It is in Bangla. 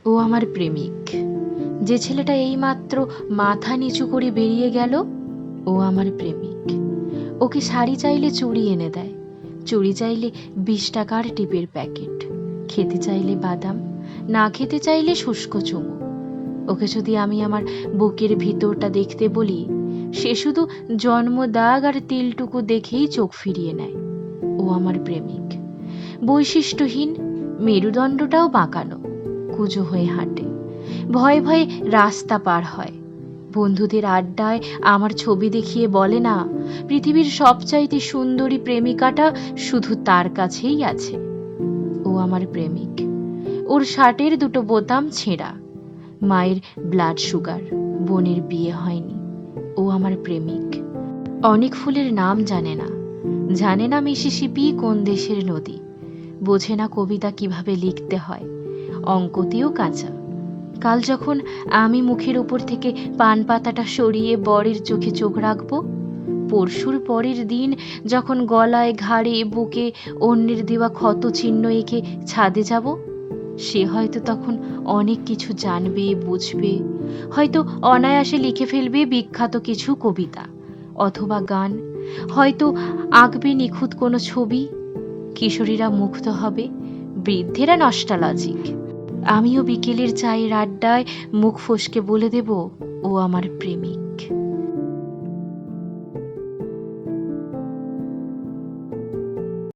ও আমার প্রেমিক। যে ছেলেটা এইমাত্র মাথা নিচু করে বেরিয়ে গেল, ও আমার প্রেমিক। ওকে শাড়ি চাইলে চুড়ি এনে দেয়, চুড়ি চাইলে 20 টাকার টিপের প্যাকেট, খেতে চাইলে বাদাম, না খেতে চাইলে শুষ্ক চুমু। ওকে যদি আমি আমার বুকের ভিতরটা দেখতে বলি, সে শুধু জন্মদাগ আর তিলটুকু দেখেই চোখ ফিরিয়ে নেয়। ও আমার প্রেমিক। বৈশিষ্ট্যহীন, মেরুদণ্ডটাও বাঁকানো, কুঁজো হয়ে হাঁটে, ভয়ে ভয়ে রাস্তা পার হয়। বন্ধুদের আড্ডায় আমার ছবি দেখিয়ে বলে না, পৃথিবীর সবচাইতে সুন্দরী প্রেমিকাটা শুধু তার কাছেই আছে। ও আমার প্রেমিক। ওর শার্টের 2টো বোতাম ছেঁড়া, মায়ের ব্লাড সুগার, বোনের বিয়ে হয়নি। ও আমার প্রেমিক। অনেক ফুলের নাম জানে না, জানে না মিসিসিপি কোন দেশের নদী, বোঝে না কবিতা কিভাবে লিখতে হয়, অঙ্কতেও কাঁচা। কাল যখন আমি মুখের উপর থেকে পান পাতাটা সরিয়ে বরের চোখে চোখ রাখবো, পরশুর পরের দিন যখন গলায়, ঘাড়ে, বুকে অন্যের দেওয়া ক্ষত চিহ্ন এঁকে ছাদে যাব, সে হয়তো তখন অনেক কিছু জানবে, বুঝবে, হয়তো অনায়াসে লিখে ফেলবে বিখ্যাত কিছু কবিতা অথবা গান, হয়তো আঁকবে নিখুঁত কোনো ছবি। কিশোরীরা মুগ্ধ হবে, বৃদ্ধেরা নস্টালজিক। আমিও বিকেলের চায়ের আড্ডায় মুখ ফসকে বলে দেব, ও আমার প্রেমিক।